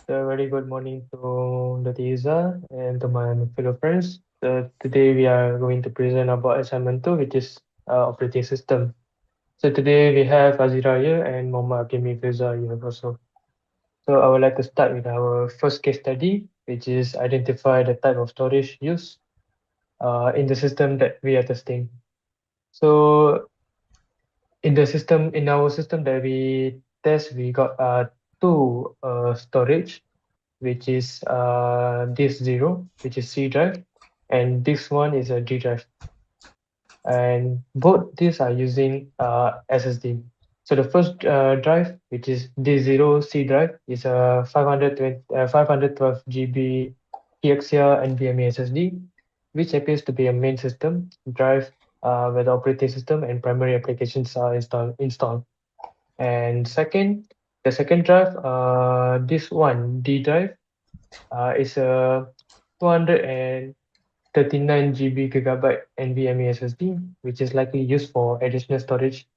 A very good morning to Latiza and to my fellow friends. Today we are going to present about assignment 2, which is operating system. So today we have Azira here and Muhammad Akimi Fiza here also. So I would like to start with our first case study, which is identify the type of storage used in the system that we are testing. So in our system that we test, we got two storage, which is disk 0, which is C drive, and this one is a D drive. And both these are using SSD. So the first drive, which is D0 C drive, is a 512 GB Kioxia NVMe SSD, which appears to be a main system drive where the operating system and primary applications are installed. And the second drive, this one D drive, is a 239 GB gigabyte NVMe SSD, which is likely used for additional storage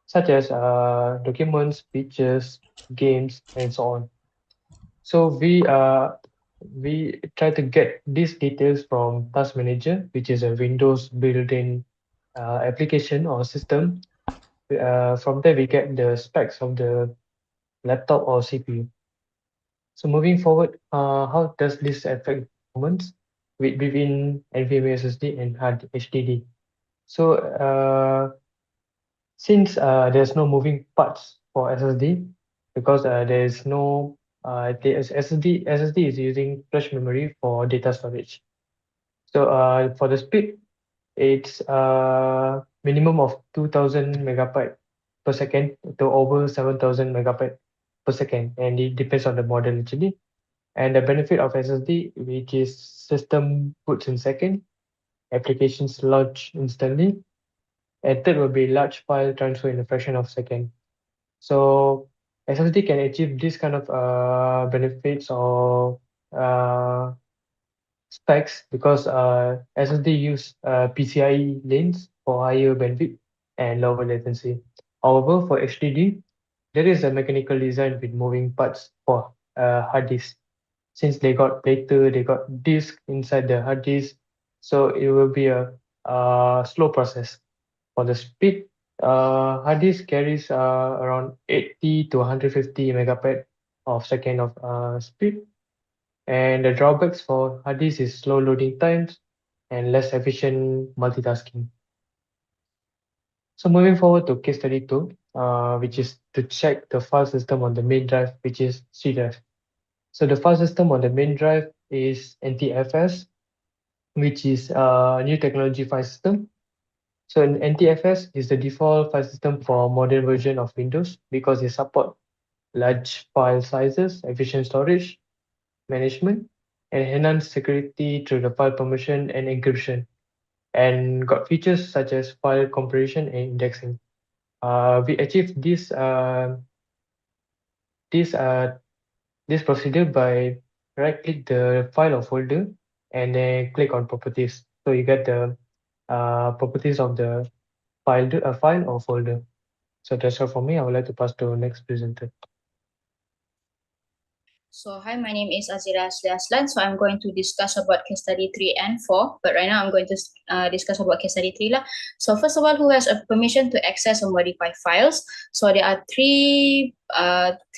such as documents, pictures, games, and so on. So we try to get these details from Task Manager, which is a Windows built-in application or system. From there, we get the specs of the laptop or CPU. So moving forward, how does this affect performance between NVMe SSD and hard HDD? So since there's no moving parts for SSD, because there is no the SSD is using flash memory for data storage. So for the speed, it's minimum of 2000 megabyte per second to over 7000 megabyte per second, and it depends on the model actually. And the benefit of SSD, which is system boots in second, applications launch instantly, and third will be large file transfer in a fraction of second. So SSD can achieve this kind of benefits or uh, specs because SSD use PCIe lanes for higher bandwidth and lower latency. However, for HDD, there is a mechanical design with moving parts for hard disk. Since they got platter, they got disk inside the hard disk, so it will be a slow process. For the speed, hard disk carries around 80 to 150 megabyte of second of speed, and the drawbacks for hard disk is slow loading times and less efficient multitasking. So moving forward to case study 2, which is to check the file system on the main drive, which is C drive. So the file system on the main drive is NTFS, which is a new technology file system. So NTFS is the default file system for modern version of Windows because it support large file sizes, efficient storage management, and enhanced security through the file permission and encryption, and got features such as file compression and indexing. We achieve this this procedure by right-click the file or folder and then click on properties. So you get the properties of the file or folder. So that's all for me. I would like to pass to next presenter. So hi, my name is Azira Aslan. So I'm going to discuss about case study 3 and 4. But right now I'm going to discuss about case study 3 lah. So first of all, who has a permission to access or modify files? So there are three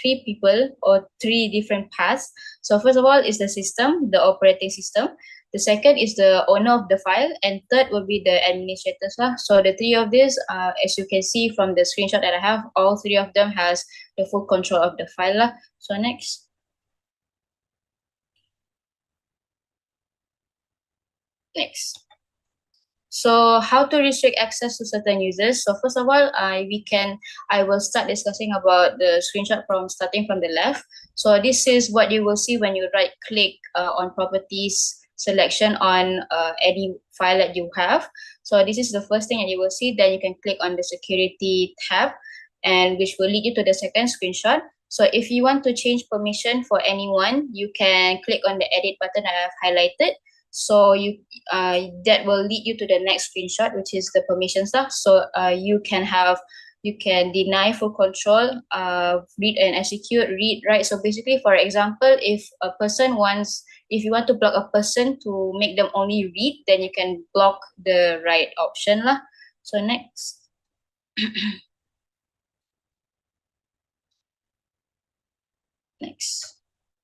people or three different paths. So first of all is the system, the operating system. The second is the owner of the file, and third will be the administrators lah. So the three of these, as you can see from the screenshot that I have, all three of them has the full control of the file lah. So next. Next. So how to restrict access to certain users? So first of all, I will start discussing about the screenshot starting from the left. So this is what you will see when you right click on properties selection on any file that you have. So this is the first thing that you will see. Then you can click on the security tab, and which will lead you to the second screenshot. So if you want to change permission for anyone, you can click on the edit button that I've highlighted. So that will lead you to the next screenshot, which is the permission stuff. So you can have You can deny full control, read and execute, read, write. So basically, for example, if you want to block a person to make them only read, then you can block the write option lah. So next. Next.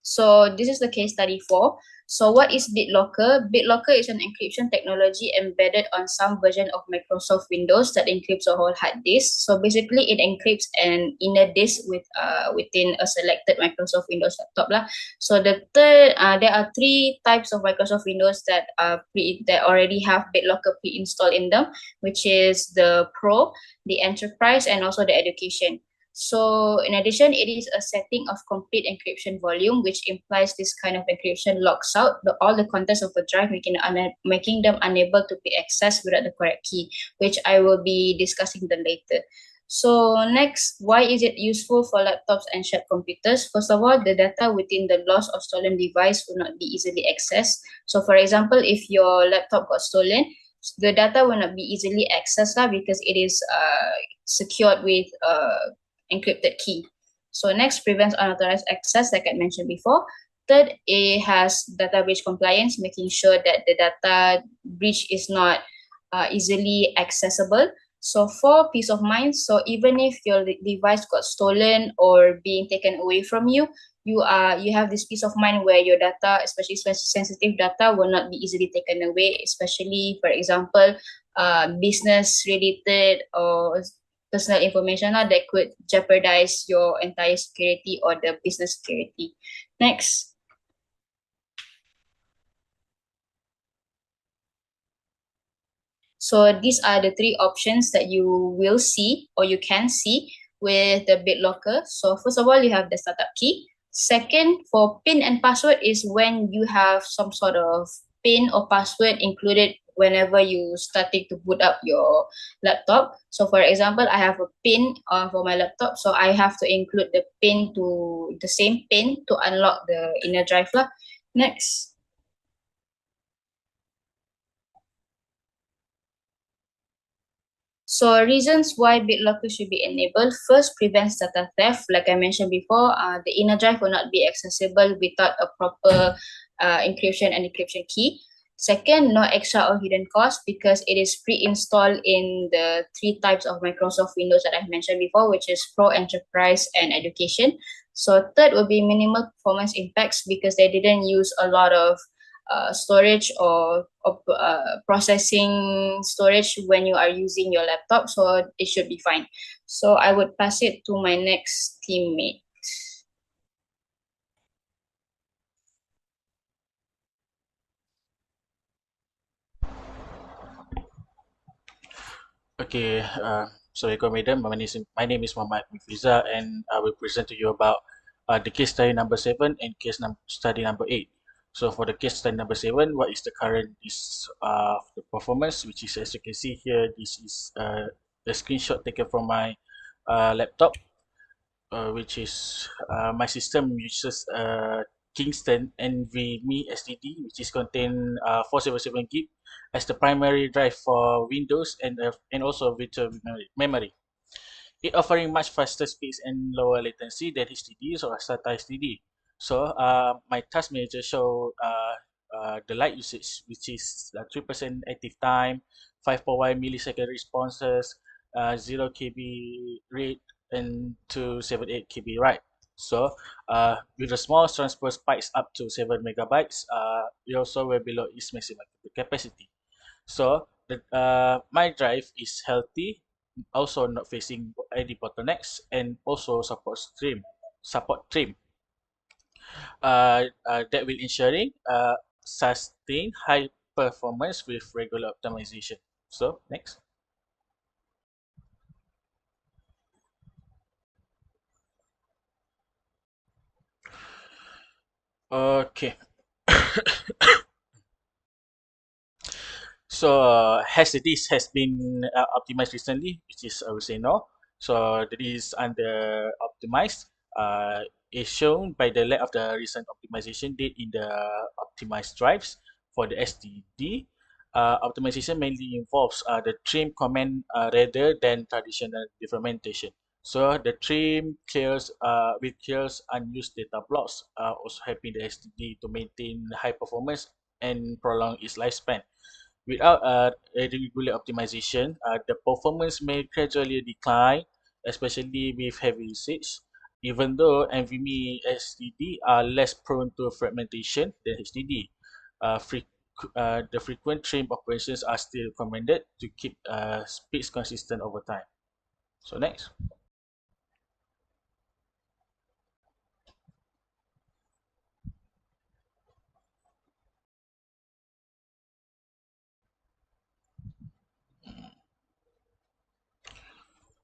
So this is the case study 4. So what is BitLocker? BitLocker is an encryption technology embedded on some version of Microsoft Windows that encrypts a whole hard disk. So basically, it encrypts an inner disk within a selected Microsoft Windows laptop lah. So there are 3 types of Microsoft Windows that already have BitLocker pre-installed in them, which is the Pro, the Enterprise, and also the Education. So in addition, it is a setting of complete encryption volume, which implies this kind of encryption locks out all the contents of a drive, making them unable to be accessed without the correct key, which I will be discussing them later. So next, why is it useful for laptops and shared computers? First of all, the data within the lost or stolen device will not be easily accessed. So for example, if your laptop got stolen, the data will not be easily accessed because it is secured with encrypted key. So next, prevents unauthorized access, like I mentioned before. Third, it has data breach compliance, making sure that the data breach is not easily accessible. So for peace of mind, so even if your device got stolen or being taken away from you, you have this peace of mind where your data, especially sensitive data, will not be easily taken away, especially, for example, business related or personal information that could jeopardize your entire security or the business security. Next. So these are the 3 options that you will see or you can see with the BitLocker. So first of all, you have the startup key. Second, for PIN and password is when you have some sort of PIN or password included whenever you starting to boot up your laptop. So for example, I have a PIN for my laptop, so I have to include the same PIN to unlock the inner drive lah. Next. So reasons why BitLocker should be enabled. First, prevents data theft. Like I mentioned before, the inner drive will not be accessible without a proper encryption and decryption key. Second, no extra or hidden cost because it is pre-installed in the 3 types of Microsoft Windows that I mentioned before, which is Pro, Enterprise, and Education. So third will be minimal performance impacts because they didn't use a lot of storage or processing storage when you are using your laptop, so it should be fine. So I would pass it to my next teammate. Okay, Assalamualaikum madam. My name is Muhammad Mifiza and I will present to you about the case study number 7 and study number 8. So for the case study number 7, what is the current the performance, which is, as you can see here, this is a screenshot taken from my laptop, which is my system uses Kingston NVMe SSD, which is contain 477 gig as the primary drive for Windows and also virtual memory. It offering much faster speeds and lower latency than HDDs or SATA HDD. So my task manager show the light usage, which is 3% active time, 5.1 millisecond responses, 0 KB read, and 278 KB write. So with the small transfer spikes up to 7 megabytes, your software below its maximum capacity. So my drive is healthy, also not facing any bottlenecks, and also support trim that will ensuring sustain high performance with regular optimization. So next. Okay. So has this has been optimized recently, which is I would say no. So that is under optimized. Is shown by the lack of the recent optimization date in the optimized drives for the SSD. optimization mainly involves the trim command rather than traditional defragmentation. So the trim clears unused data blocks, also helping the STD to maintain high performance and prolong its lifespan. Without a regular optimization, the performance may gradually decline, especially with heavy usage. Even though NVMe SSD are less prone to fragmentation than HDD, uh, freq- the frequent trim operations are still recommended to keep speeds consistent over time. So next.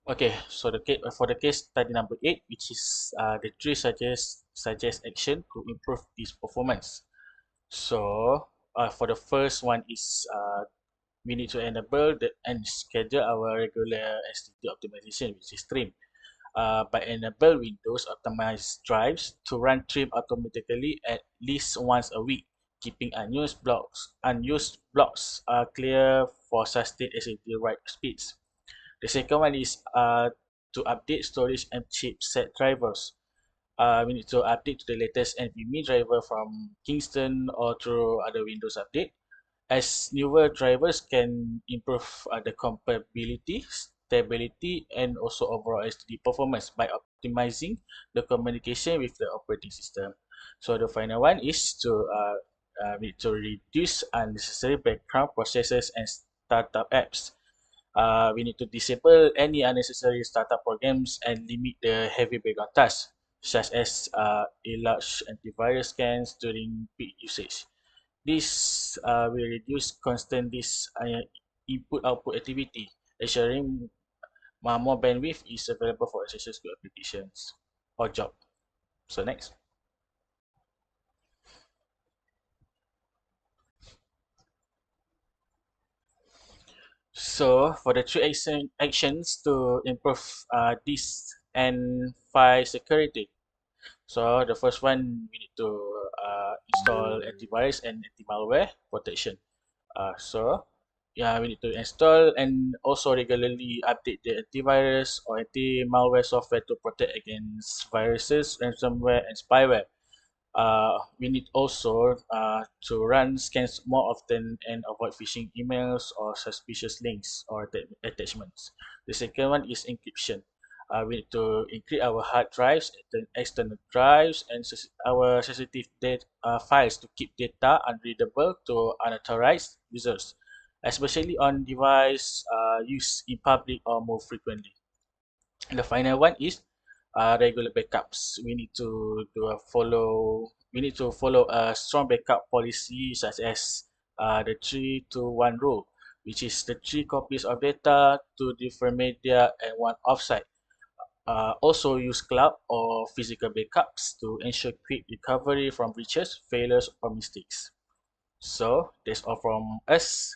Okay, so for the case study number 8, which is the three suggest action to improve this performance. So for the first one is we need to enable and schedule our regular STD optimization, which is trim. By enable Windows optimized drives to run trim automatically at least once a week, keeping unused blocks clear for sustained SSD write speeds. The second one is to update storage and chipset drivers. We need to update to the latest NVMe driver from Kingston or through other Windows update, as newer drivers can improve the compatibility, stability, and also overall SSD performance by optimizing the communication with the operating system. So the final one is we need to reduce unnecessary background processes and startup apps. We need to disable any unnecessary startup programs and limit the heavy background tasks, such as a large antivirus scans during peak usage. This will reduce constant input-output activity, ensuring more bandwidth is available for access to applications or job. So next. So for the three actions to improve disk and file security. So the first one, we need to install antivirus and anti-malware protection. So yeah, we need to install and also regularly update the antivirus or anti-malware software to protect against viruses, ransomware, and spyware. We need also to run scans more often and avoid phishing emails or suspicious links or attachments. The second one is encryption. We need to encrypt our hard drives, the external drives, and our sensitive files to keep data unreadable to unauthorized users, especially on device used in public or more frequently. The final one is regular backups. We need to follow a strong backup policy, such as the 3-2-1 rule, which is the 3 copies of data, 2 different media, and 1 offsite. Also use cloud or physical backups to ensure quick recovery from breaches, failures, or mistakes. So that's all from us.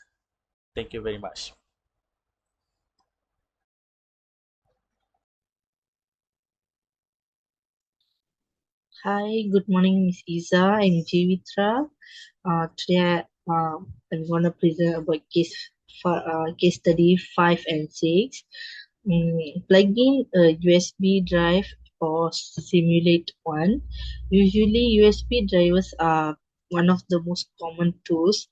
Thank you very much. Hi, good morning, Miss Isa and Jivitra. Today I'm gonna present about case study 5 and 6. Plug in a USB drive or simulate one. Usually, USB drivers are one of the most common tools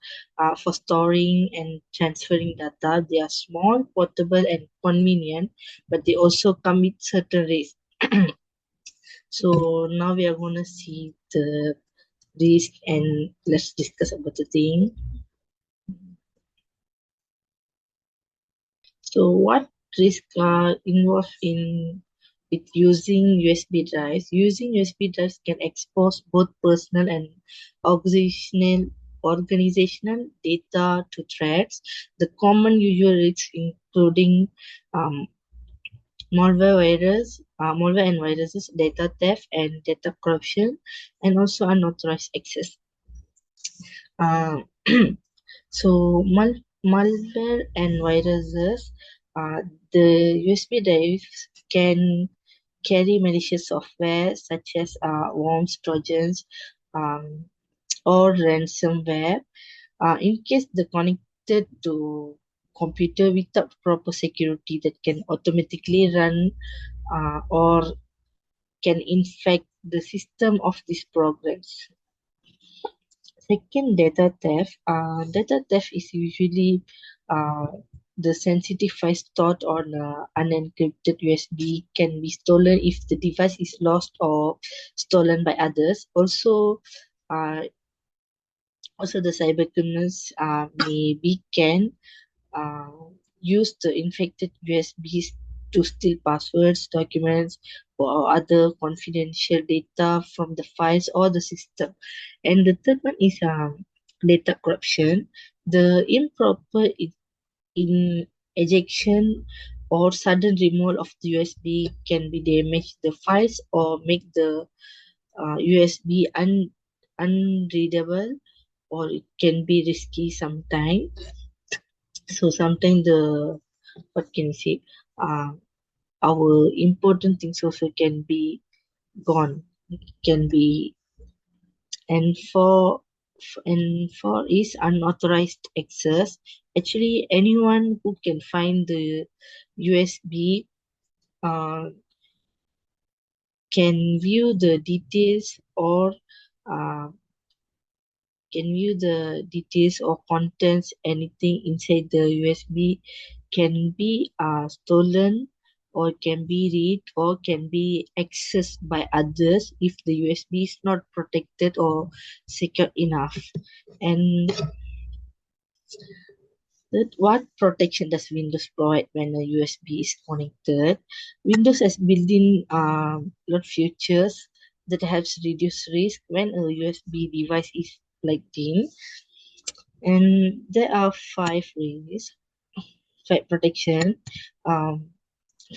for storing and transferring data. They are small, portable, and convenient, but they also come with certain risks. So now we are gonna see the risk and let's discuss about the thing. So what risks are involved in with using USB drives? Using USB drives can expose both personal and organizational data to threats. The common usual risks including malware and viruses, data theft and data corruption, and also unauthorized access. Uh, so malware and viruses, the USB drives can carry malicious software such as worms, trojans, or ransomware. In case the connected to computer without proper security that can automatically run or can infect the system of these programs. Second, data theft. Data theft is usually uh, the sensitive files stored on unencrypted USB can be stolen if the device is lost or stolen by others. Uh, also the cybercriminals can use the infected USBs to steal passwords, documents, or other confidential data from the files or the system. And the third one is data corruption. The improper in ejection or sudden removal of the USB can be damage the files or make the USB unreadable, or it can be risky sometimes. So sometimes what can you say, our important things also can be gone, can be. And for is unauthorized access. Actually, anyone who can find the USB can view the details or uh, or contents. Anything inside the USB can be stolen or can be read or can be accessed by others if the USB is not protected or secure enough. And what protection does Windows provide when a USB is connected? Windows has built-in lot features that helps reduce risk when a USB device is plugged in. And there are 5 protection. Um,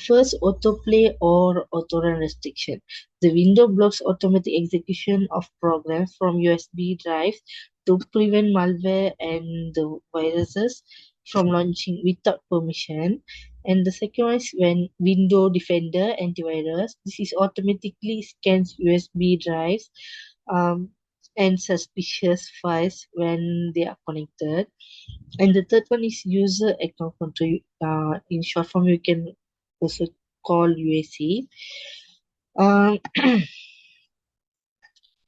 First, autoplay or autorun restriction. The window blocks automatic execution of programs from USB drives to prevent malware and the viruses from launching without permission. And the second one is when Window Defender antivirus. This is automatically scans USB drives um, and suspicious files when they are connected. And the third one is user account control. In short form, you can also call UAC. Um,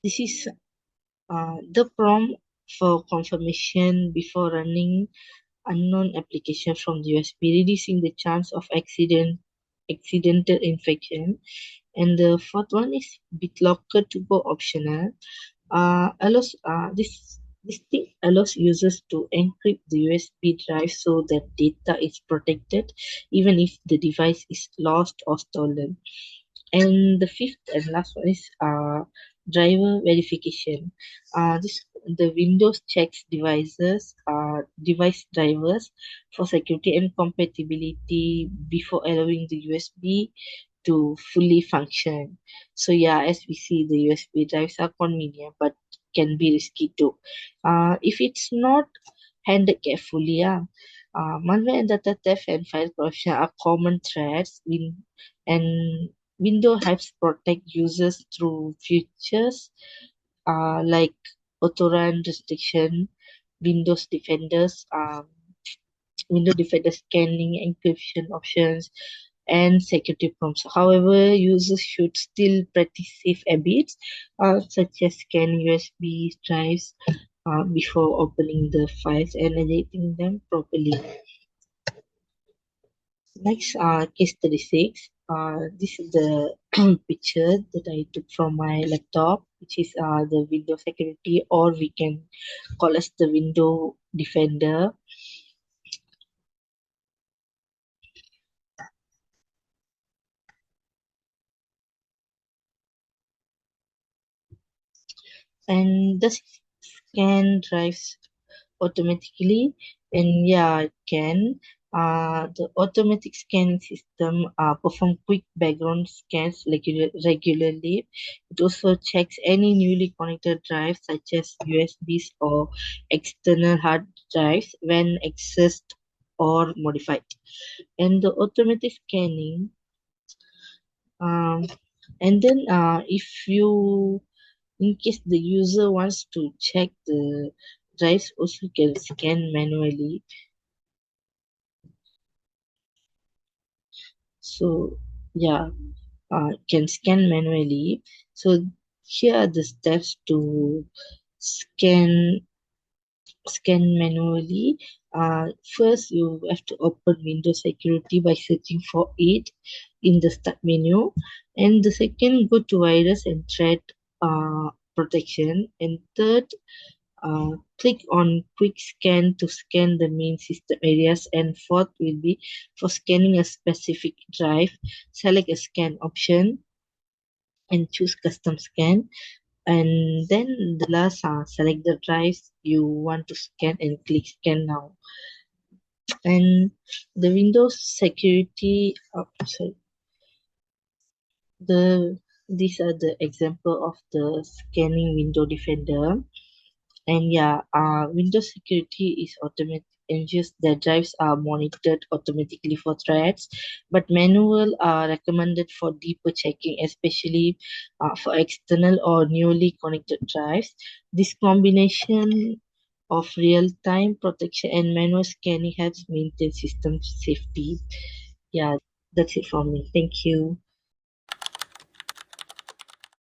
this is the prompt for confirmation before running unknown application from the USB, reducing the chance of accidental infection. And the fourth one is BitLocker to go optional. Allows this thing allows users to encrypt the USB drive so that data is protected even if the device is lost or stolen. And the fifth and last one is driver verification. This the Windows checks device drivers for security and compatibility before allowing the USB to fully function. So yeah, as we see, the USB drives are convenient but can be risky too. If it's not handled carefully, malware and data theft and file corruption are common threats. And Windows helps protect users through features like autorun restriction, Windows Defenders, Windows Defender scanning, encryption options, and security prompts. However, users should still practice safe habits such as scan USB drives before opening the files and editing them properly. Next, case 36. This is the picture that I took from my laptop, which is the window security, or we can call as the window defender. And the scan drives automatically, and yeah, it can. The automatic scanning system perform quick background scans regularly. It also checks any newly connected drives such as USBs or external hard drives when accessed or modified. And the automatic scanning, um, and then if you in case the user wants to check the drives also can scan manually. So yeah, can scan manually. So here are the steps to scan manually. First, you have to open Windows Security by searching for it in the Start menu. And the second, go to Virus and Threat Protection. And third, click on Quick Scan to scan the main system areas. And fourth will be for scanning a specific drive, select a scan option and choose Custom Scan. And then the last, select the drives you want to scan and click Scan Now. And the Windows security, these are the example of the scanning window defender. And yeah, Windows security is automatic, ensures that drives are monitored automatically for threats, but manual are recommended for deeper checking, especially for external or newly connected drives. This combination of real-time protection and manual scanning helps maintain system safety. Yeah, that's it from me. Thank you.